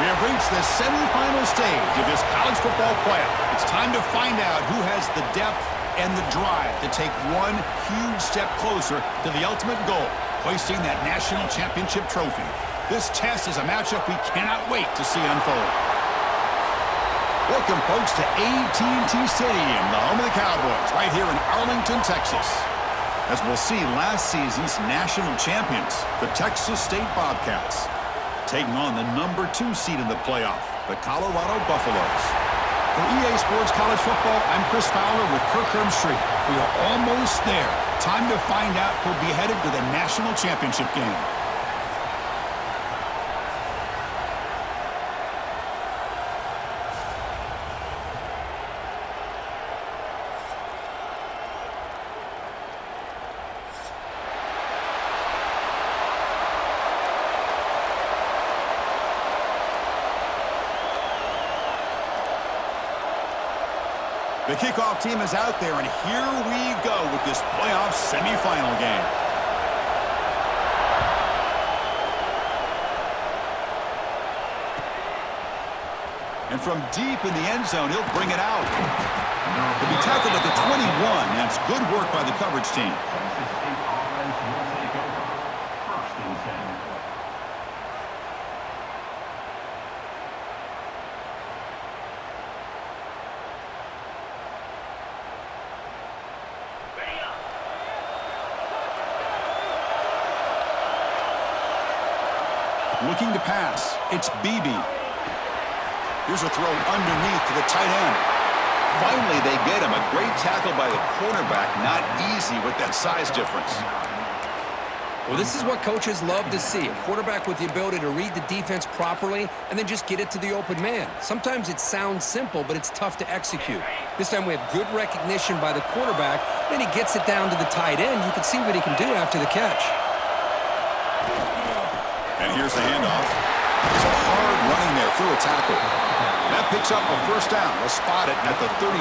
We have reached the semifinal stage of this college football playoff. It's time to find out who has the depth and the drive to take one huge step closer to the ultimate goal, hoisting that national championship trophy. This test is a matchup we cannot wait to see unfold. Welcome, folks, to AT&T Stadium, the home of the Cowboys, right here in Arlington, Texas. As we'll see, last season's national champions, the Texas State Bobcats, taking on the number 2 seed in the playoff, the Colorado Buffaloes. For EA Sports College Football, I'm Chris Fowler with Kirk Street. We are almost there. Time to find out who'll be headed to the national championship game. The kickoff team is out there, and here we go with this playoff semifinal game. And from deep in the end zone, he'll bring it out. He'll be tackled at the 21. That's good work by the coverage team. Looking to pass, it's BB. Here's a throw underneath to the tight end. Finally, they get him. A great tackle by the cornerback. Not easy with that size difference. Well, this is what coaches love to see. A quarterback with the ability to read the defense properly and then just get it to the open man. Sometimes it sounds simple, but it's tough to execute. This time we have good recognition by the quarterback. Then he gets it down to the tight end. You can see what he can do after the catch. And here's the handoff. It's a hard running there through a tackle. That picks up a first down. They'll spot it at the 39.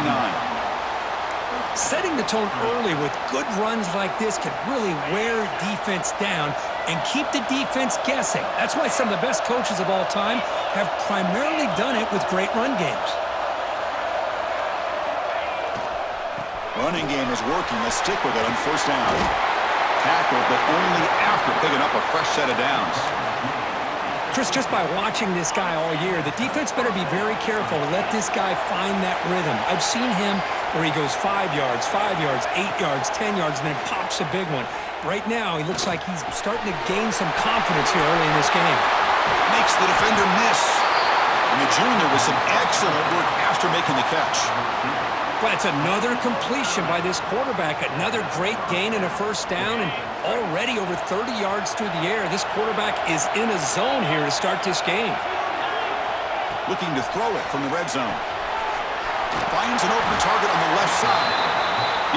Setting the tone early with good runs like this can really wear defense down and keep the defense guessing. That's why some of the best coaches of all time have primarily done it with great run games. Running game is working. They'll stick with it on first down. Tackle, but only after picking up a fresh set of downs. Chris, just by watching this guy all year, the defense better be very careful to let this guy find that rhythm. I've seen him where he goes 5 yards, 5 yards, 8 yards, 10 yards, and then pops a big one. Right now, he looks like he's starting to gain some confidence here early in this game. Makes the defender miss. And the junior with some excellent work after making the catch. But it's another completion by this quarterback. Another great gain and a first down, and already over 30 yards through the air. This quarterback is in a zone here to start this game. Looking to throw it from the red zone. Finds an open target on the left side.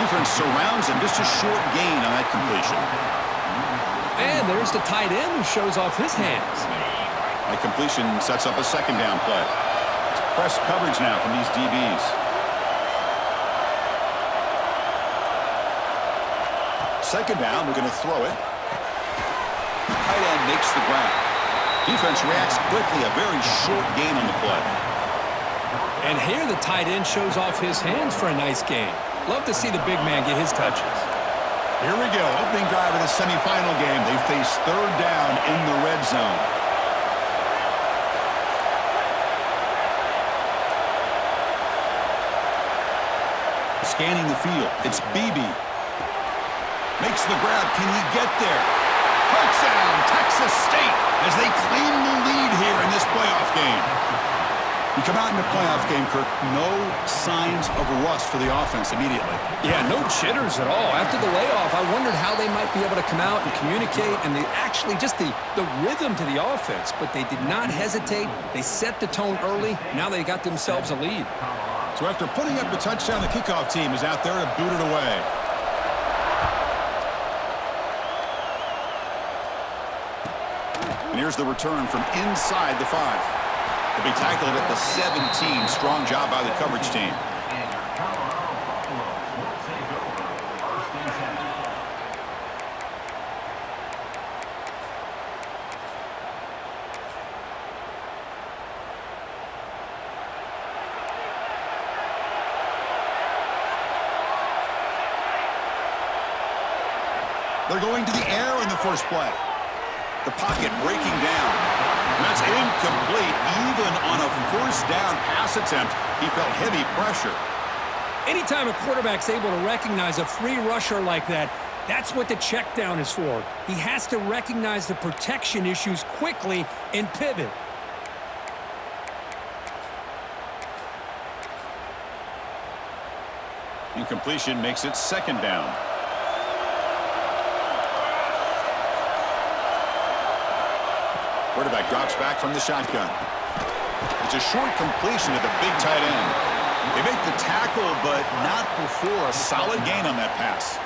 Defense surrounds him. Just a short gain on that completion. And there's the tight end who shows off his hands. That completion sets up a second down play. It's press coverage now from these DBs. Second down, we're going to throw it. Tight end makes the grab. Defense reacts quickly, a very short gain on the play. And here the tight end shows off his hands for a nice gain. Love to see the big man get his touches. Here we go, opening drive of the semifinal game. They face third down in the red zone. Scanning the field, it's BB. Makes the grab. Can he get there? Touchdown, Texas State, as they claim the lead here in this playoff game. You come out in the playoff game, Kirk, no signs of rust for the offense immediately. Yeah, no jitters at all. After the layoff, I wondered how they might be able to come out and communicate, and they actually just the rhythm to the offense, but they did not hesitate. They set the tone early. Now they got themselves a lead. So after putting up the touchdown, the kickoff team is out there to boot it away. And here's the return from inside the 5. He'll be tackled at the 17. Strong job by the coverage team. They're going to the air in the first play. The pocket breaking down. That's incomplete. Even on a first down pass attempt, he felt heavy pressure. Anytime a quarterback's able to recognize a free rusher like that, that's what the check down is for. He has to recognize the protection issues quickly and pivot. Incompletion makes it second down. Quarterback drops back from the shotgun. It's a short completion to the big tight end. They make the tackle, but not before a solid gain on that pass.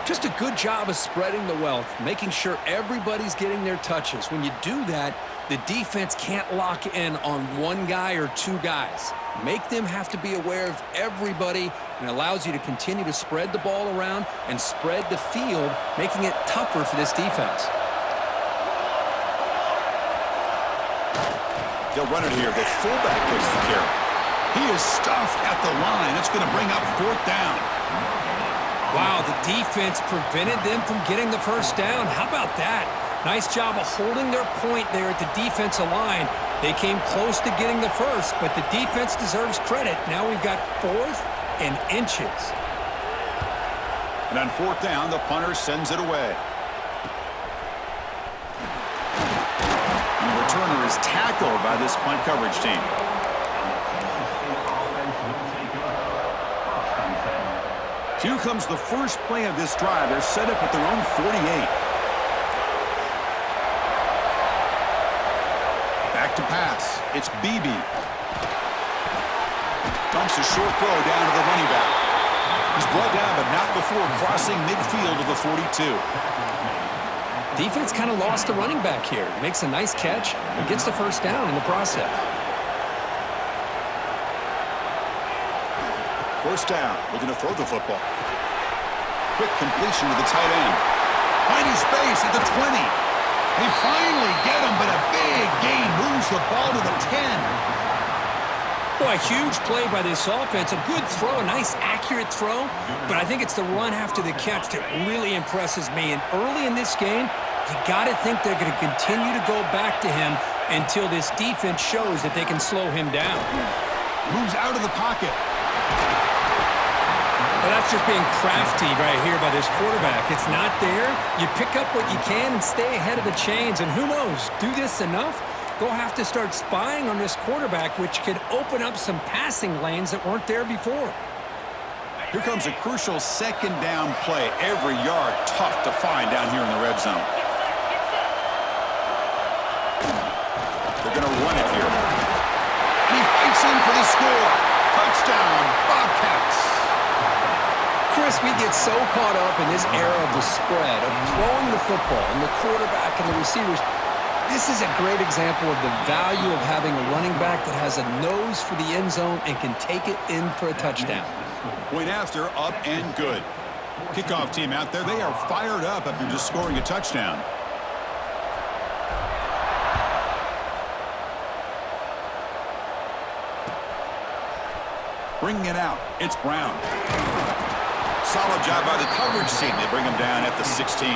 Just a good job of spreading the wealth, making sure everybody's getting their touches. When you do that, the defense can't lock in on one guy or two guys. Make them have to be aware of everybody, and allows you to continue to spread the ball around and spread the field, making it tougher for this defense. They'll run it here. The fullback gets the carry. He is stuffed at the line. It's going to bring up fourth down. Wow, the defense prevented them from getting the first down. How about that? Nice job of holding their point there at the defensive line. They came close to getting the first, but the defense deserves credit. Now we've got fourth and inches. And on fourth down, the punter sends it away. And the returner is tackled by this punt coverage team. Here comes the first play of this drive. They're set up at their own 48. Back to pass. It's BB. Dumps a short throw down to the running back. He's brought down, but not before crossing midfield of the 42. Defense kind of lost the running back here. Makes a nice catch and gets the first down in the process. First down, looking to throw the football. Quick completion to the tight end. Finding space at the 20. They finally get him, but a big gain moves the ball to the 10. Boy, a huge play by this offense. A good throw, a nice accurate throw, but I think it's the run after the catch that really impresses me. And early in this game, you got to think they're going to continue to go back to him until this defense shows that they can slow him down. Moves out of the pocket. Well, that's just being crafty right here by this quarterback. It's not there. You pick up what you can and stay ahead of the chains. And who knows, do this enough, they'll have to start spying on this quarterback, which could open up some passing lanes that weren't there before. Here comes a crucial second down play. Every yard tough to find down here in the red zone. They're going to run it here. He fights in for the score. Touchdown, Bobcats. Chris, we get so caught up in this era of the spread, of throwing the football and the quarterback and the receivers. This is a great example of the value of having a running back that has a nose for the end zone and can take it in for a touchdown. Point after, up and good. Kickoff team out there, they are fired up after just scoring a touchdown. Bringing it out, it's Brown. Solid job by the coverage team. They bring him down at the 16.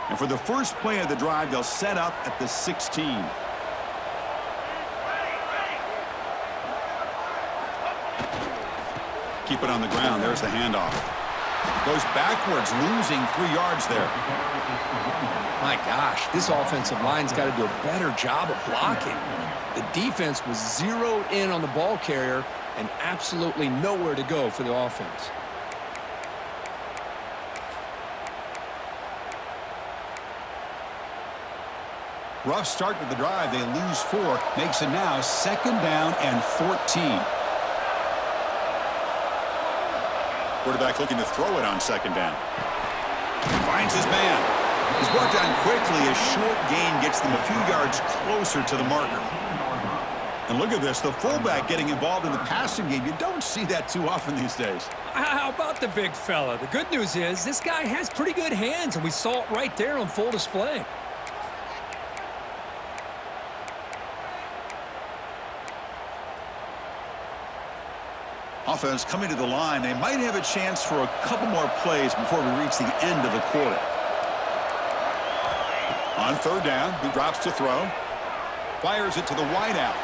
And for the first play of the drive, they'll set up at the 16. Keep it on the ground. There's the handoff. Goes backwards, losing 3 yards there. My gosh, this offensive line's got to do a better job of blocking. The defense was zeroed in on the ball carrier and absolutely nowhere to go for the offense. Rough start to the drive. They lose 4. Makes it now second down and 14. Quarterback looking to throw it on second down. Finds his man. He's brought down quickly. A short gain gets them a few yards closer to the marker. And look at this, the fullback getting involved in the passing game. You don't see that too often these days. How about the big fella? The good news is this guy has pretty good hands, and we saw it right there on full display. Offense coming to the line. They might have a chance for a couple more plays before we reach the end of the quarter. On third down, he drops to throw. Fires it to the wideout.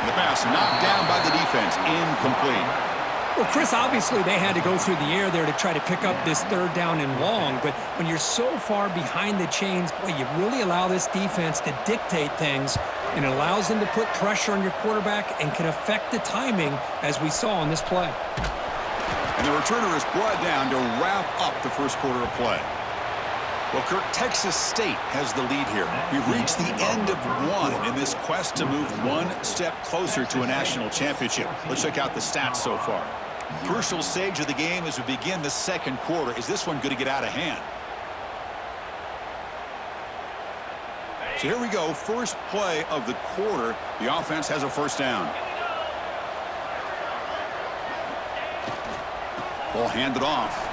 And the pass knocked down by the defense. Incomplete. Well, Chris, obviously they had to go through the air there to try to pick up this third down and long, but when you're so far behind the chains, boy, you really allow this defense to dictate things, and it allows them to put pressure on your quarterback and can affect the timing, as we saw in this play. And the returner is brought down to wrap up the first quarter of play. Well, Kirk, Texas State has the lead here. We've reached the end of one in this quest to move one step closer to a national championship. Let's check out the stats so far. Crucial stage of the game as we begin the second quarter. Is this one going to get out of hand? So here we go. First play of the quarter. The offense has a first down. Ball handed off.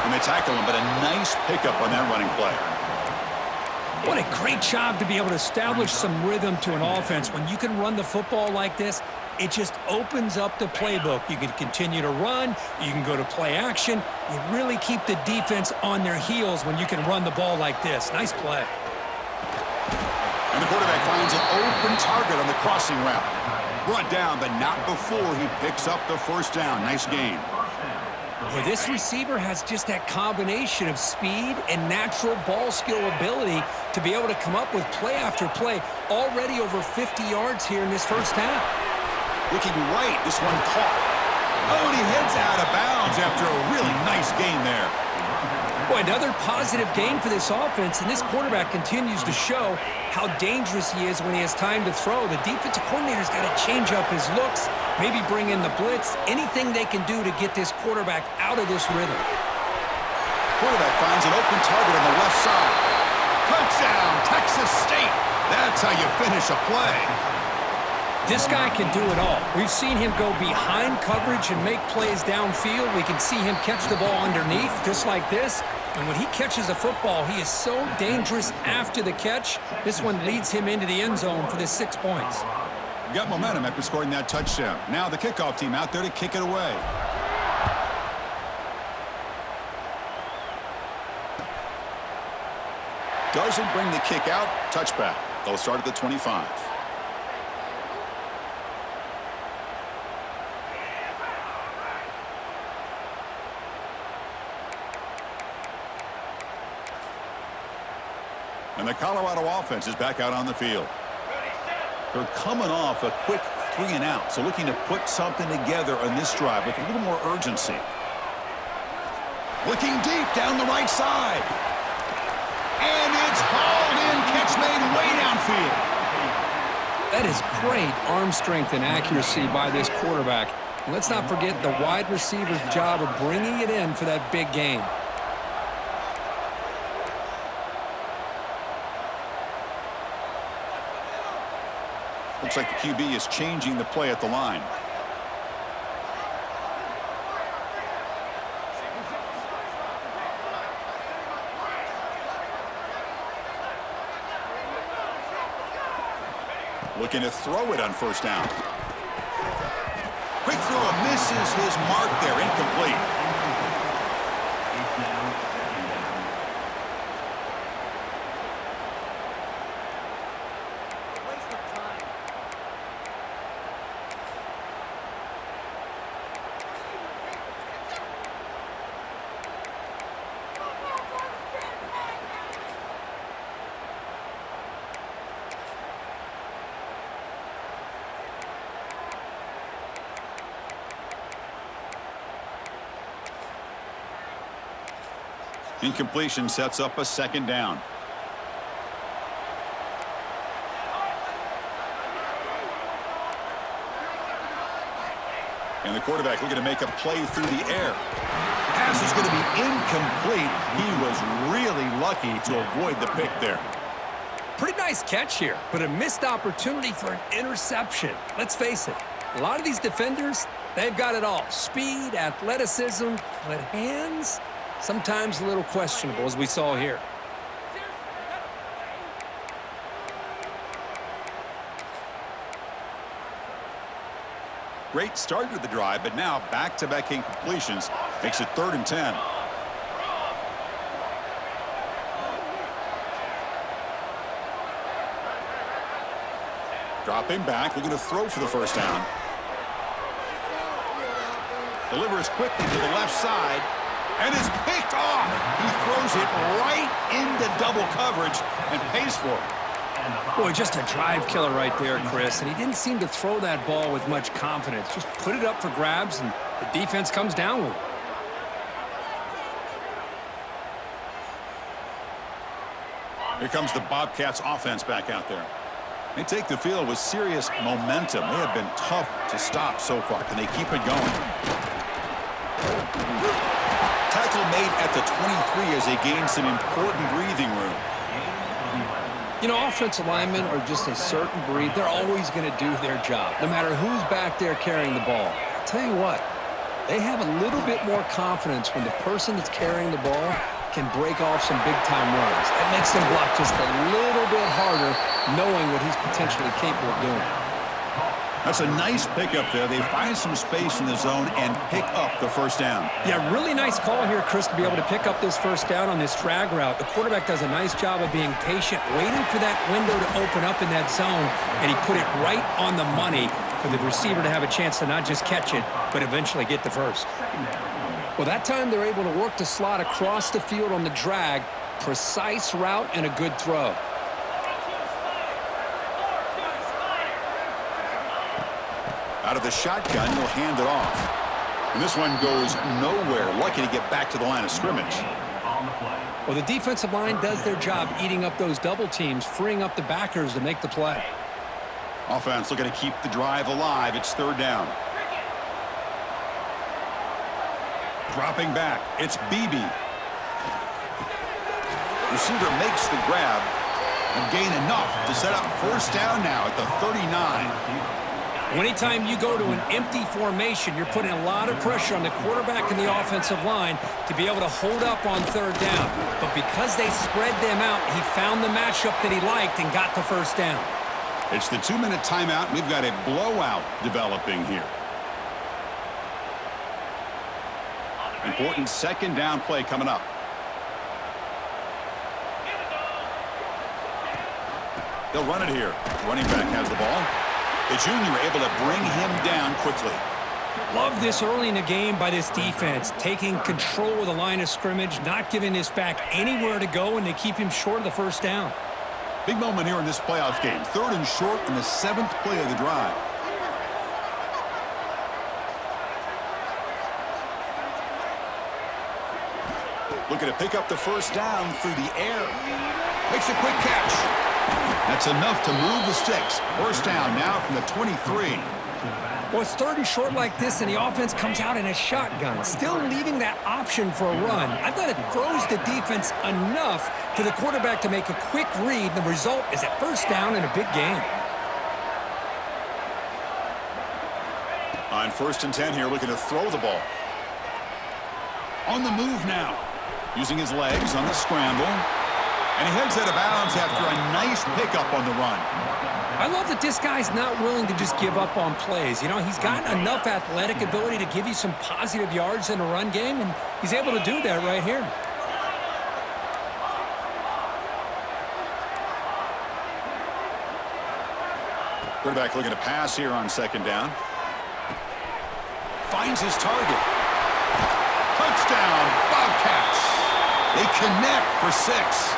And they tackle him, but a nice pickup on that running play. What a great job to be able to establish some rhythm to an offense. When you can run the football like this, it just opens up the playbook. You can continue to run. You can go to play action. You really keep the defense on their heels when you can run the ball like this. Nice play. And the quarterback finds an open target on the crossing route. Brought down, but not before he picks up the first down. Nice game. Well, this receiver has just that combination of speed and natural ball skill ability to be able to come up with play after play. Already over 50 yards here in this first half. Looking right, this one caught. Oh, and he heads out of bounds after a really nice gain there. Boy, another positive game for this offense, and this quarterback continues to show how dangerous he is when he has time to throw. The defensive coordinator's got to change up his looks, maybe bring in the blitz, anything they can do to get this quarterback out of this rhythm. Quarterback finds an open target on the left side. Touchdown, Texas State. That's how you finish a play. This guy can do it all. We've seen him go behind coverage and make plays downfield. We can see him catch the ball underneath, just like this. And when he catches a football, he is so dangerous after the catch. This one leads him into the end zone for the 6 points. Got momentum after scoring that touchdown. Now the kickoff team out there to kick it away. Doesn't bring the kick out. Touchback. They'll start at the 25. And the Colorado offense is back out on the field. They're coming off a quick 3-and-out, so looking to put something together on this drive with a little more urgency. Looking deep down the right side. And it's hauled in, catch made way downfield. That is great arm strength and accuracy by this quarterback. And let's not forget the wide receiver's job of bringing it in for that big gain. Looks like the QB is changing the play at the line. Looking to throw it on first down. Quick throw, misses his mark there, incomplete. Incompletion sets up a second down. And the quarterback looking to make a play through the air. Pass is going to be incomplete. He was really lucky to avoid the pick there. Pretty nice catch here, but a missed opportunity for an interception. Let's face it, a lot of these defenders, they've got it all. Speed, athleticism, but hands, sometimes a little questionable, as we saw here. Great start to the drive, but now back-to-back incompletions makes it 3rd and 10. Dropping back, looking to throw for the first down. Delivers quickly to the left side, and is picked off. He throws it right into double coverage and pays for it. Boy, just a drive killer right there, Chris. And he didn't seem to throw that ball with much confidence. Just put it up for grabs, and the defense comes down with it. Here comes the Bobcats offense back out there. They take the field with serious momentum. They have been tough to stop so far. Can they keep it going? Tackle made at the 23 as they gain some important breathing room. You know, offensive linemen are just a certain breed. They're always going to do their job, no matter who's back there carrying the ball. I'll tell you what, they have a little bit more confidence when the person that's carrying the ball can break off some big-time runs. That makes them block just a little bit harder, knowing what he's potentially capable of doing. That's a nice pickup there. They find some space in the zone and pick up the first down. Yeah, really nice call here, Chris, to be able to pick up this first down on this drag route. The quarterback does a nice job of being patient, waiting for that window to open up in that zone, and he put it right on the money for the receiver to have a chance to not just catch it, but eventually get the first. Well, that time they're able to work the slot across the field on the drag. Precise route and a good throw. Out of the shotgun, he'll hand it off. And this one goes nowhere. Lucky to get back to the line of scrimmage. Well, the defensive line does their job eating up those double teams, freeing up the backers to make the play. Offense looking to keep the drive alive. It's 3rd down. Dropping back, it's BB. Receiver makes the grab and gain enough to set up first down now at the 39. Anytime you go to an empty formation, you're putting a lot of pressure on the quarterback and the offensive line to be able to hold up on 3rd down. But because they spread them out, he found the matchup that he liked and got the first down. It's the 2-minute timeout. We've got a blowout developing here. Important 2nd down play coming up. They'll run it here. Running back has the ball. The junior able to bring him down quickly. Love this early in the game by this defense, taking control of the line of scrimmage, not giving this back anywhere to go, and they keep him short of the first down. Big moment here in this playoff game. 3rd and short in the 7th play of the drive. Looking to pick up the first down through the air. Makes a quick catch. That's enough to move the sticks. First down now from the 23. Well, it's 3rd and short like this, and the offense comes out in a shotgun, still leaving that option for a run. I thought it throws the defense enough for the quarterback to make a quick read. The result is a first down and a big gain. On 1st and 10 here, looking to throw the ball. On the move now. Using his legs on the scramble. And he heads out of bounds after a nice pickup on the run. I love that this guy's not willing to just give up on plays. You know, he's got enough athletic ability to give you some positive yards in a run game, and he's able to do that right here. Quarterback looking to pass here on 2nd down. Finds his target. Touchdown, Bobcats. They connect for 6.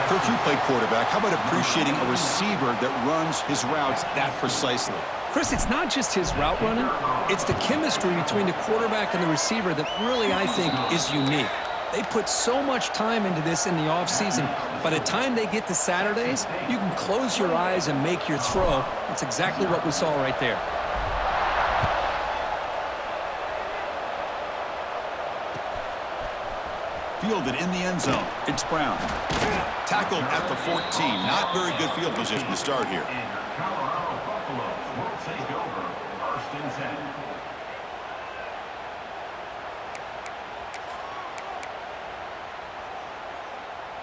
Coach, you played quarterback. How about appreciating a receiver that runs his routes that precisely? Chris, it's not just his route running. It's the chemistry between the quarterback and the receiver that really, I think, is unique. They put so much time into this in the offseason. By the time they get to Saturdays, you can close your eyes and make your throw. That's exactly what we saw right there. Fielded in the end zone. It's Brown. Tackled at the 14. Not very good field position to start here.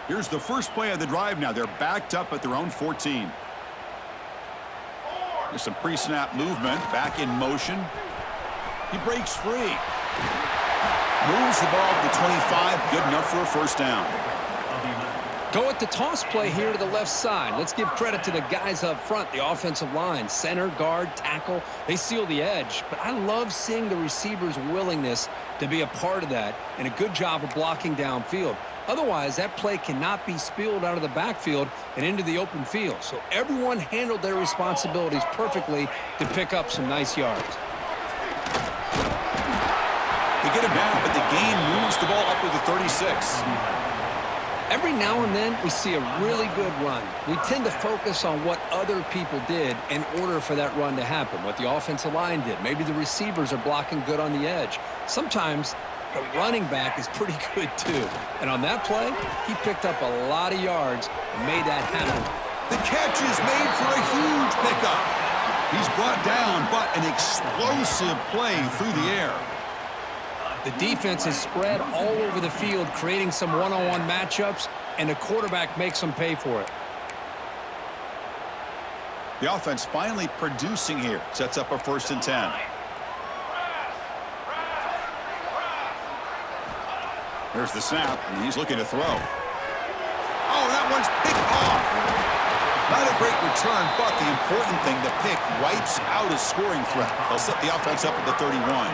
Here's the first play of the drive now. They're backed up at their own 14. There's some pre-snap movement. Back in motion. He breaks free. Moves the ball to the 25. Good enough for a first down. Go at the toss play here to the left side. Let's give credit to the guys up front, the offensive line, center, guard, tackle. They seal the edge. But I love seeing the receivers' willingness to be a part of that and a good job of blocking downfield. Otherwise, that play cannot be spilled out of the backfield and into the open field. So everyone handled their responsibilities perfectly to pick up some nice yards. They get him down, but the game moves the ball up to the 36. Every now and then, we see a really good run. We tend to focus on what other people did in order for that run to happen, what the offensive line did. Maybe the receivers are blocking good on the edge. Sometimes the running back is pretty good, too. And on that play, he picked up a lot of yards and made that happen. The catch is made for a huge pickup. He's brought down, but an explosive play through the air. The defense is spread all over the field, creating some one-on-one matchups, and the quarterback makes them pay for it. The offense finally producing here. Sets up a 1st and 10. There's the snap, and he's looking to throw. Oh, that one's picked off. Not a great return, but the important thing, the pick wipes out a scoring threat. They'll set the offense up at the 31.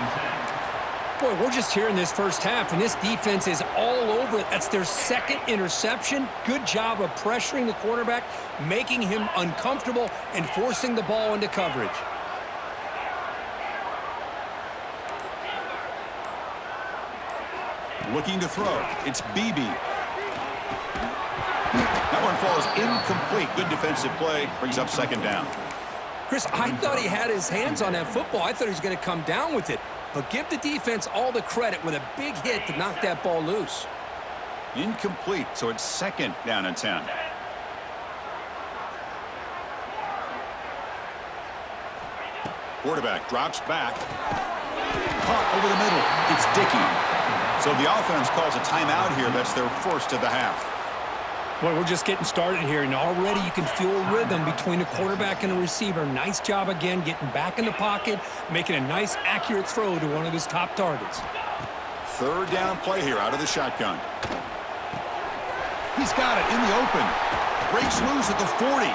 Boy, we're just here in this first half, and this defense is all over it. That's their 2nd interception. Good job of pressuring the quarterback, making him uncomfortable, and forcing the ball into coverage. Looking to throw. It's Beebe. That one falls incomplete. Good defensive play. Brings up 2nd down. Chris, I thought he had his hands on that football. I thought he was going to come down with it. But give the defense all the credit with a big hit to knock that ball loose. Incomplete, so it's 2nd down and 10. Quarterback drops back. Caught over the middle. It's Dickey. So the offense calls a timeout here. That's their 1st of the half. Boy, we're just getting started here, and already you can feel a rhythm between the quarterback and the receiver. Nice job again getting back in the pocket, making a nice, accurate throw to one of his top targets. 3rd down play here out of the shotgun. He's got it in the open. Breaks loose at the 40.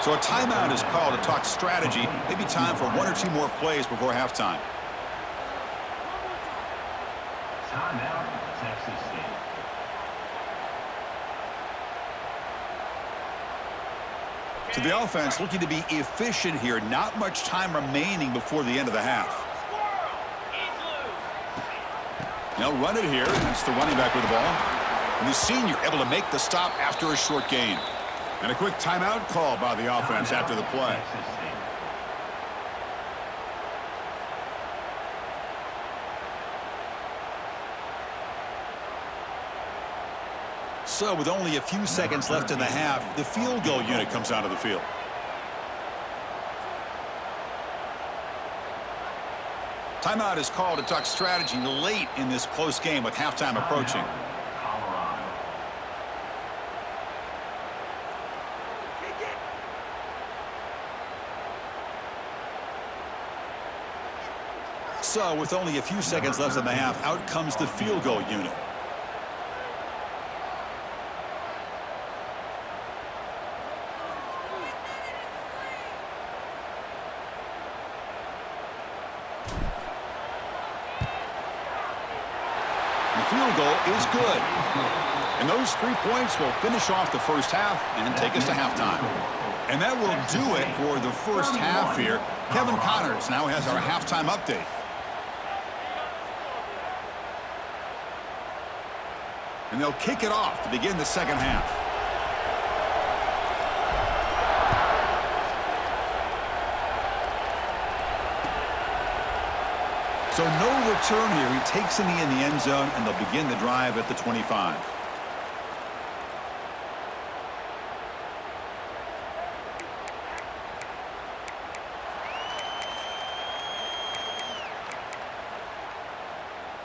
So a timeout is called to talk strategy. Maybe time for 1 or 2 more plays before halftime. Timeout, Texas State. So the offense looking to be efficient here. Not much time remaining before the end of the half. They'll run it here. That's the running back with the ball. And the senior able to make the stop after a short gain. And a quick timeout call by the offense after the play. So with only a few seconds left in the half, the field goal unit comes out of the field. Timeout is called to talk strategy late in this close game with halftime approaching. So with only a few seconds left in the half, out comes the field goal unit. Field goal is good. And those 3 points will finish off the first half and take us to halftime. And that will do it for the first half here. Kevin Connors now has our halftime update. And they'll kick it off to begin the second half. So no return here. He takes a knee in the end zone, and they'll begin the drive at the 25.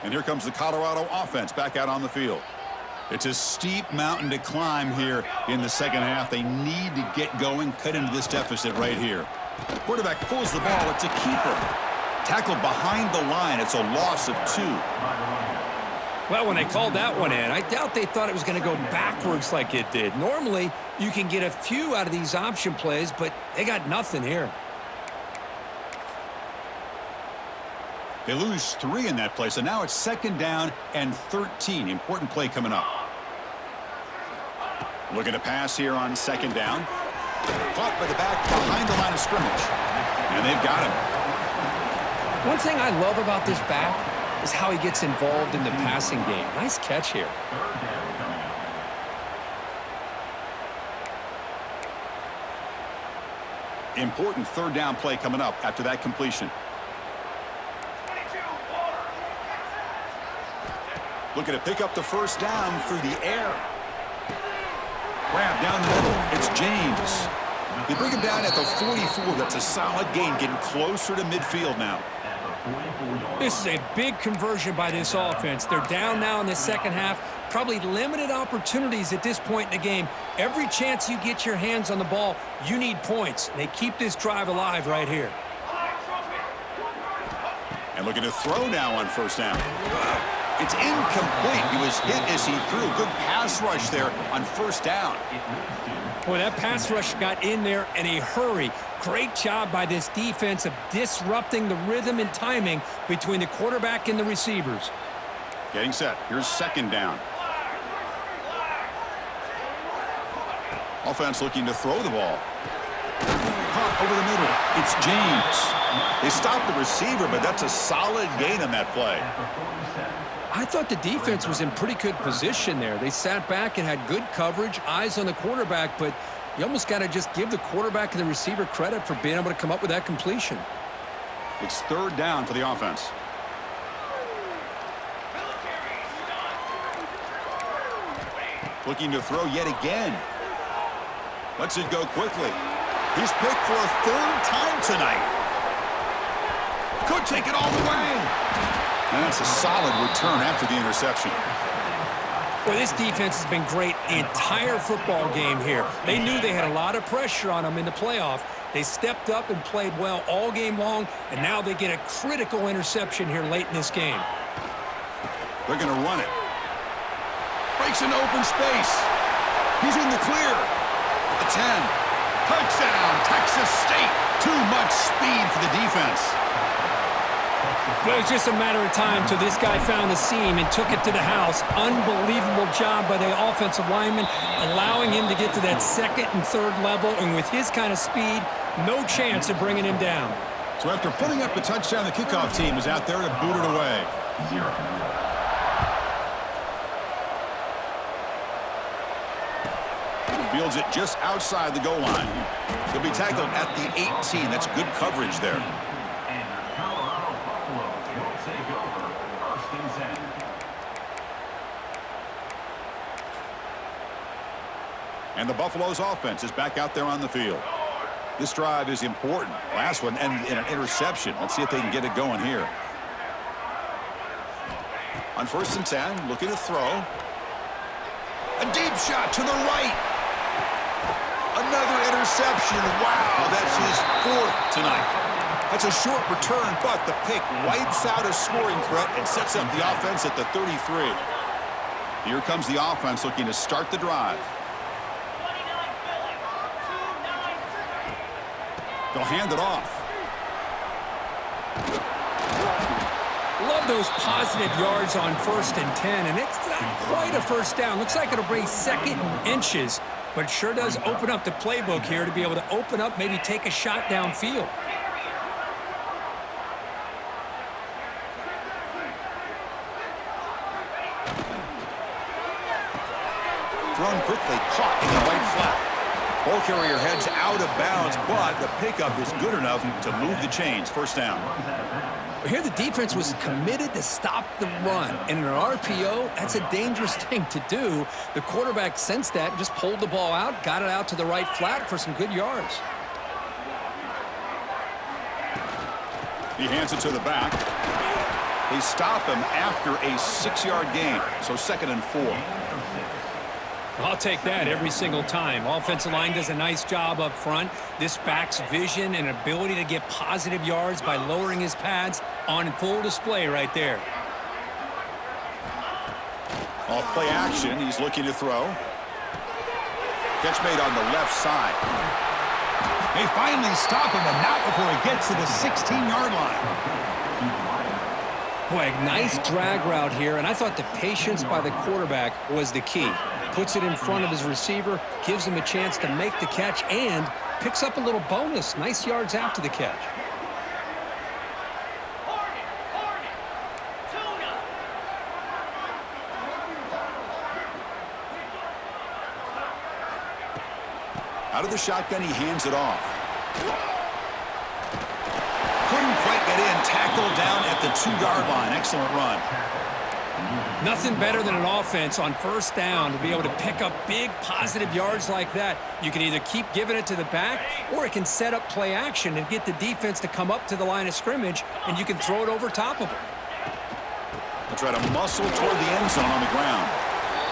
And here comes the Colorado offense back out on the field. It's a steep mountain to climb here in the second half. They need to get going, cut into this deficit right here. Quarterback pulls the ball. It's a keeper. Tackled behind the line. It's a loss of 2. Well, when they called that one in, I doubt they thought it was going to go backwards like it did. Normally, you can get a few out of these option plays, but they got nothing here. They lose 3 in that play, so now it's 2nd down and 13. Important play coming up. Looking to pass here on 2nd down. Caught by the back behind the line of scrimmage. And they've got him. One thing I love about this back is how he gets involved in the passing game. Nice catch here. Important 3rd down play coming up after that completion. Looking to pick up the 1st down through the air. Grab down the middle. It's James. They bring him down at the 44. That's a solid gain, getting closer to midfield now. This is a big conversion by this offense. They're down now in the 2nd half. Probably limited opportunities at this point in the game. Every chance you get your hands on the ball, you need points. They keep this drive alive right here. And looking to throw now on 1st down. It's incomplete. He was hit as he threw. Good pass rush there on 1st down. Boy, that pass rush got in there in a hurry. Great job by this defense of disrupting the rhythm and timing between the quarterback and the receivers. Getting set. Here's 2nd down. Offense looking to throw the ball. Caught over the middle. It's James. They stopped the receiver, but that's a solid gain on that play. I thought the defense was in pretty good position there. They sat back and had good coverage, eyes on the quarterback, but you almost got to just give the quarterback and the receiver credit for being able to come up with that completion. It's 3rd down for the offense. Looking to throw yet again. Lets it go quickly. He's picked for a 3rd time tonight. Could take it all the way. And that's a solid return after the interception. Well, this defense has been great the entire football game here. They knew they had a lot of pressure on them in the playoff. They stepped up and played well all game long, and now they get a critical interception here late in this game. They're going to run it. Breaks into open space. He's in the clear. At the 10. Touchdown, Texas State. Too much speed for the defense. Well, it was just a matter of time till this guy found the seam and took it to the house. Unbelievable job by the offensive lineman, allowing him to get to that 2nd and 3rd level. And with his kind of speed, no chance of bringing him down. So after putting up the touchdown, the kickoff team is out there to boot it away. Fields it just outside the goal line. He'll be tackled at the 18. That's good coverage there. And the Buffalo's offense is back out there on the field. This drive is important. Last one ended in an interception. Let's see if they can get it going here. On 1st and 10, looking to throw. A deep shot to the right. Another interception. Wow, that's his 4th tonight. That's a short return, but the pick wipes out a scoring threat and sets up the offense at the 33. Here comes the offense looking to start the drive. They'll hand it off. Love those positive yards on 1st and 10, and it's not quite a 1st down. Looks like it'll bring 2nd and inches, but it sure does open up the playbook here to be able to open up, maybe take a shot downfield. Thrown quickly, caught in the right flat. Ball carrier heads out of bounds, but the pickup is good enough to move the chains. 1st down. Here the defense was committed to stop the run. And in an RPO, that's a dangerous thing to do. The quarterback sensed that and just pulled the ball out, got it out to the right flat for some good yards. He hands it to the back. They stop him after a 6-yard gain, so 2nd and 4. I'll take that every single time. Offensive line does a nice job up front. This back's vision and ability to get positive yards by lowering his pads on full display right there. Off play action, he's looking to throw. Catch made on the left side. They finally stop him, and not before he gets to the 16-yard line. Boy, a nice drag route here, and I thought the patience by the quarterback was the key. Puts it in front of his receiver, gives him a chance to make the catch, and picks up a little bonus. Nice yards after the catch. Out of the shotgun, he hands it off. Couldn't quite get in. Tackled down at the 2-yard line. Excellent run. Nothing better than an offense on first down to be able to pick up big positive yards like that. You can either keep giving it to the back, or it can set up play action and get the defense to come up to the line of scrimmage, and you can throw it over top of them. They'll try to muscle toward the end zone on the ground.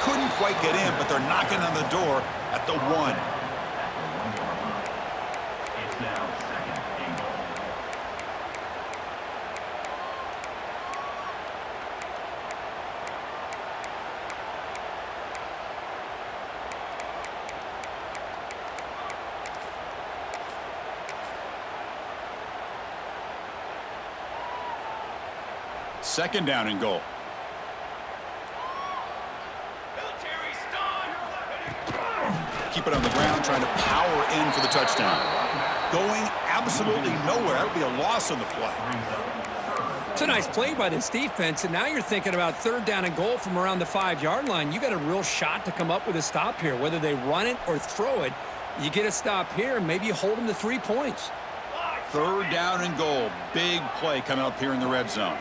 Couldn't quite get in, but they're knocking on the door at the 1. It's now 2nd and goal. Second down and goal. Keep it on the ground, trying to power in for the touchdown. Going absolutely nowhere. That would be a loss on the play. It's a nice play by this defense, and now you're thinking about third down and goal from around the 5-yard line. You got a real shot to come up with a stop here. Whether they run it or throw it, you get a stop here, and maybe you hold them to 3 points. Third down and goal. Big play coming up here in the red zone.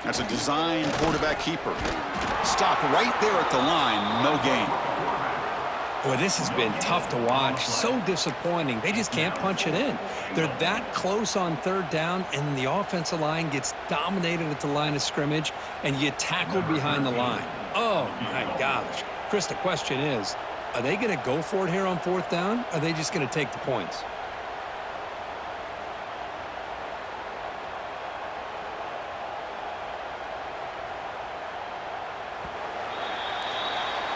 That's a design quarterback keeper. Stop right there at the line. No gain. Boy, this has been tough to watch. So disappointing. They just can't punch it in. They're that close on third down, and the offensive line gets dominated at the line of scrimmage, and you get tackled behind the line. Oh, my gosh. Chris, the question is, are they going to go for it here on fourth down, or are they just going to take the points?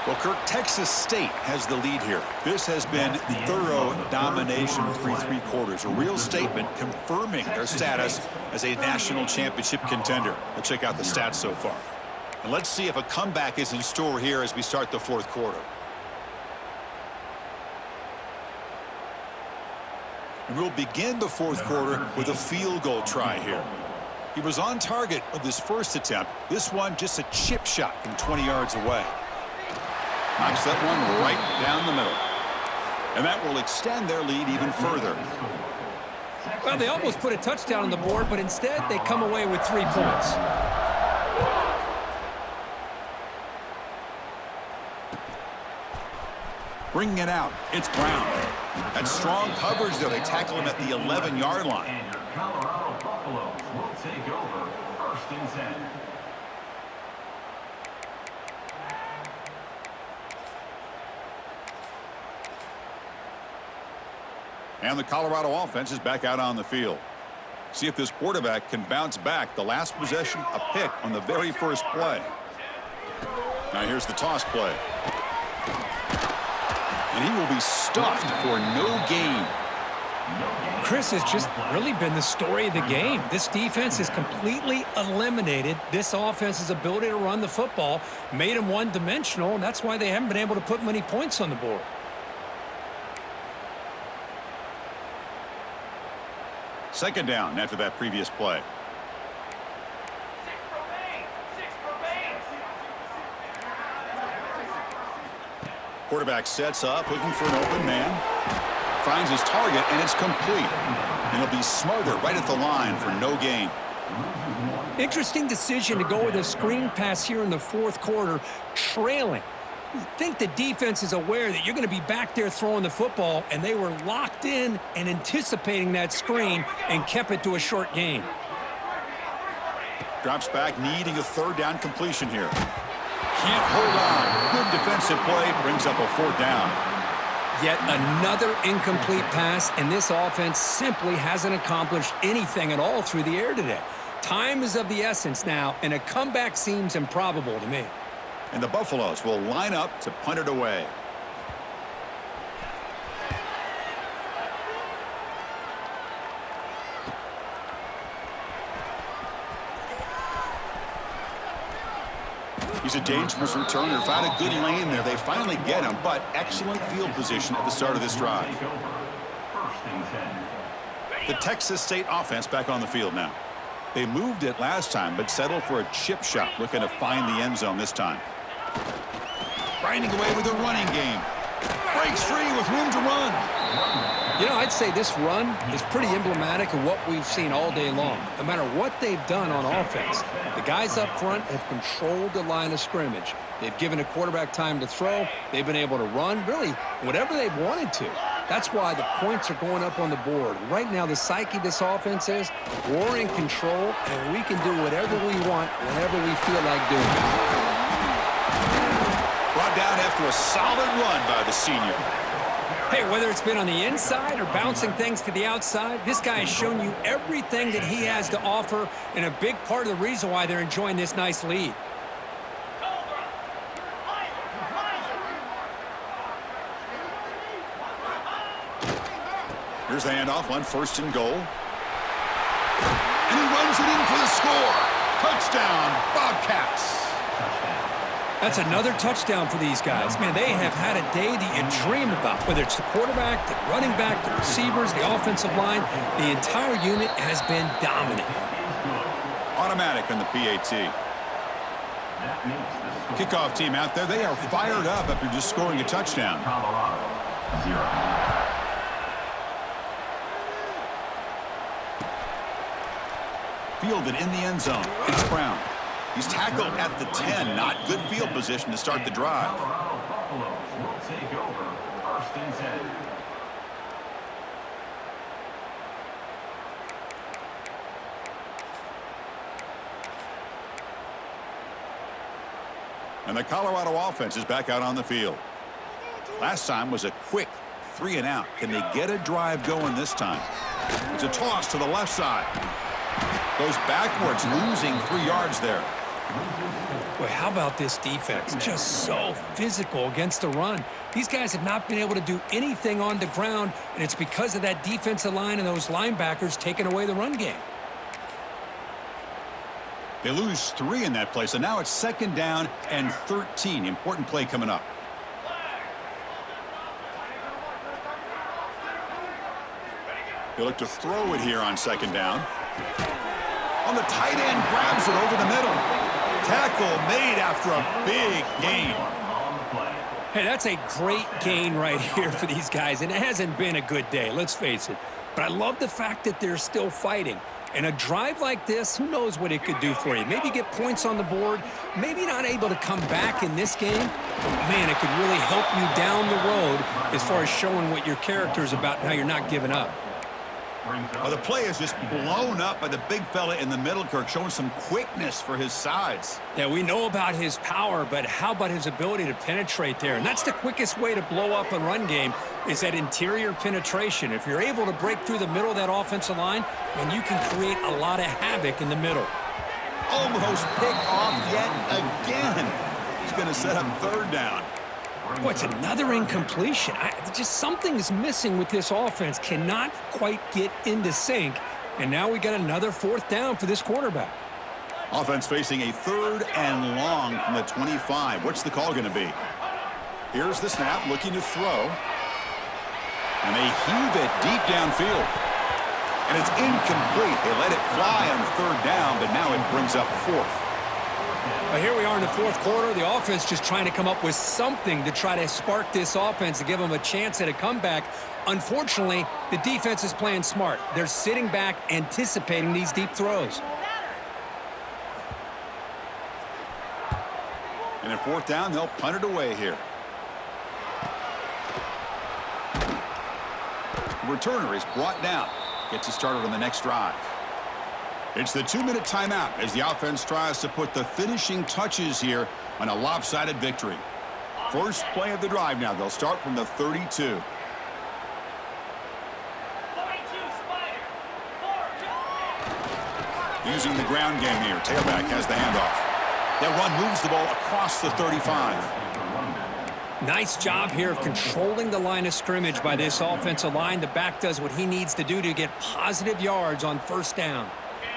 Well, Kirk, Texas State has the lead here. This has been thorough domination through 3 quarters. A real statement confirming their status as a national championship contender. Let's check out the stats so far. And let's see if a comeback is in store here as we start the 4th quarter. And we'll begin the 4th quarter with a field goal try here. He was on target with his first attempt. This one just a chip shot from 20 yards away. Knocks that one right down the middle. And that will extend their lead even further. Well, they almost put a touchdown on the board, but instead they come away with 3 points. Bringing it out, it's Brown. That's strong coverage there. They tackle him at the 11-yard line. And your Colorado Buffaloes will take over 1st and 10. And the Colorado offense is back out on the field. See if this quarterback can bounce back. The last possession, a pick on the very first play. Now here's the toss play. And he will be stuffed for no gain. Chris has just really been the story of the game. This defense has completely eliminated this offense's ability to run the football, made them one-dimensional, and that's why they haven't been able to put many points on the board. Second down after that previous play. Quarterback sets up, looking for an open man. Finds his target, and it's complete. And he'll be smothered right at the line for no gain. Interesting decision to go with a screen pass here in the 4th quarter, trailing. I think the defense is aware that you're going to be back there throwing the football, and they were locked in and anticipating that screen and kept it to a short gain. Drops back, needing a third down completion here. Can't hold on. Good defensive play, brings up a fourth down. Yet another incomplete pass, and this offense simply hasn't accomplished anything at all through the air today. Time is of the essence now, and a comeback seems improbable to me. And the Buffaloes will line up to punt it away. He's a dangerous returner. Found a good lane there. They finally get him, but excellent field position at the start of this drive. The Texas State offense back on the field now. They moved it last time, but settled for a chip shot, looking to find the end zone this time. Grinding away with a running game. Breaks free with room to run. You know, I'd say this run is pretty emblematic of what we've seen all day long. No matter what they've done on offense, the guys up front have controlled the line of scrimmage. They've given a quarterback time to throw. They've been able to run, really, whatever they've wanted to. That's why the points are going up on the board. Right now, the psyche of this offense is we're in control, and we can do whatever we want whenever we feel like doing it. Brought down after a solid run by the senior. Hey, whether it's been on the inside or bouncing things to the outside, this guy has shown you everything that he has to offer, and a big part of the reason why they're enjoying this nice lead. Here's the handoff on 1st and goal. And he runs it in for the score. Touchdown, Bobcats. That's another touchdown for these guys. Man, they have had a day that you dream about, whether it's the quarterback, the running back, the receivers, the offensive line. The entire unit has been dominant. Automatic on the PAT. Kickoff team out there. They are fired up after just scoring a touchdown. Colorado, 0. Fielded in the end zone. It's Brown. He's tackled at the 10. Not good field position to start the drive. Colorado Buffaloes will take over 1st and 10. And the Colorado offense is back out on the field. Last time was a quick 3 and out. Can they get a drive going this time? It's a toss to the left side. Goes backwards, losing 3 yards there. Boy, how about this defense? Just so physical against the run. These guys have not been able to do anything on the ground, and it's because of that defensive line and those linebackers taking away the run game. They lose 3 in that play, so now it's 2nd down and 13. Important play coming up. They look to throw it here on 2nd down. On the tight end, grabs it over the middle. Tackle made after a big gain. Hey, that's a great gain right here for these guys, and it hasn't been a good day, let's face it. But I love the fact that they're still fighting. And a drive like this, who knows what it could do for you. Maybe get points on the board, maybe not able to come back in this game, but man, it could really help you down the road as far as showing what your character is about and how you're not giving up. Well, the play is just blown up by the big fella in the middle, Kirk, showing some quickness for his size. Yeah, we know about his power, but how about his ability to penetrate there? And that's the quickest way to blow up a run game is that interior penetration. If you're able to break through the middle of that offensive line, then you can create a lot of havoc in the middle. Almost picked off yet again. He's going to set up 3rd down. Boy, it's another incompletion. Just something's missing with this offense. Cannot quite get into sync. And now we got another 4th down for this quarterback. Offense facing a 3rd and long from the 25. What's the call going to be? Here's the snap, looking to throw. And they heave it deep downfield. And it's incomplete. They let it fly on 3rd down, but now it brings up 4th. Well, here we are in the 4th quarter. The offense just trying to come up with something to try to spark this offense to give them a chance at a comeback. Unfortunately, the defense is playing smart. They're sitting back, anticipating these deep throws. And at 4th down, they'll punt it away here. The returner is brought down. Gets you started on the next drive. It's the 2-minute timeout as the offense tries to put the finishing touches here on a lopsided victory. First play of the drive now. They'll start from the 32. Using the ground game here. Tailback has the handoff. That run moves the ball across the 35. Nice job here of controlling the line of scrimmage by this offensive line. The back does what he needs to do to get positive yards on first down.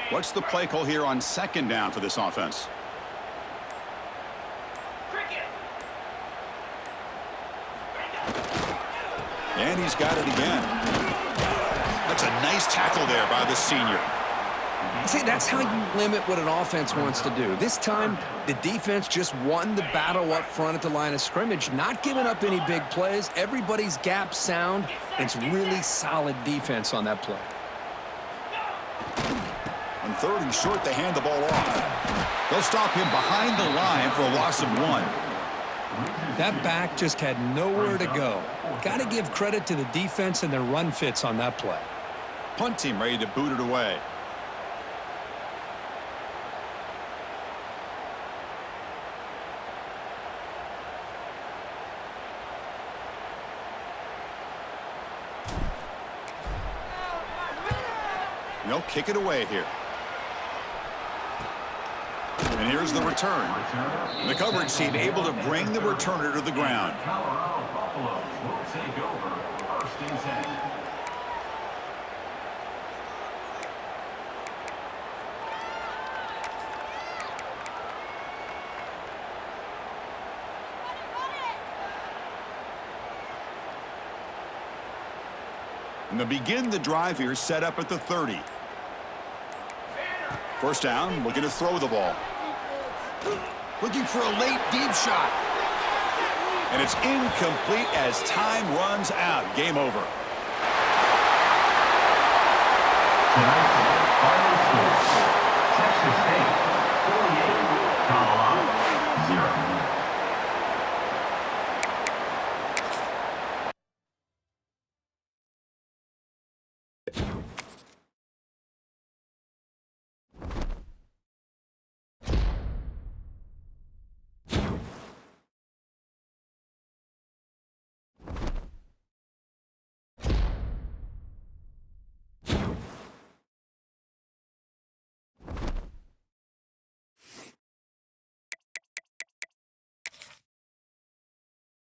What's the play call here on second down for this offense? And he's got it again. That's a nice tackle there by the senior. See, that's how you limit what an offense wants to do. This time, the defense just won the battle up front at the line of scrimmage, not giving up any big plays. Everybody's gap sound. It's really solid defense on that play. On third and short, they hand the ball off. They'll stop him behind the line for a loss of 1. That back just had nowhere to go. Got to give credit to the defense and their run fits on that play. Punt team ready to boot it away. They'll kick it away here. And here's the return. The coverage team able to bring the returner to the ground. Colorado Buffaloes will take over first and 10. And they begin the drive here, set up at the 30. First down, looking to throw the ball. Looking for a late deep shot. And it's incomplete as time runs out. Game over. Tonight's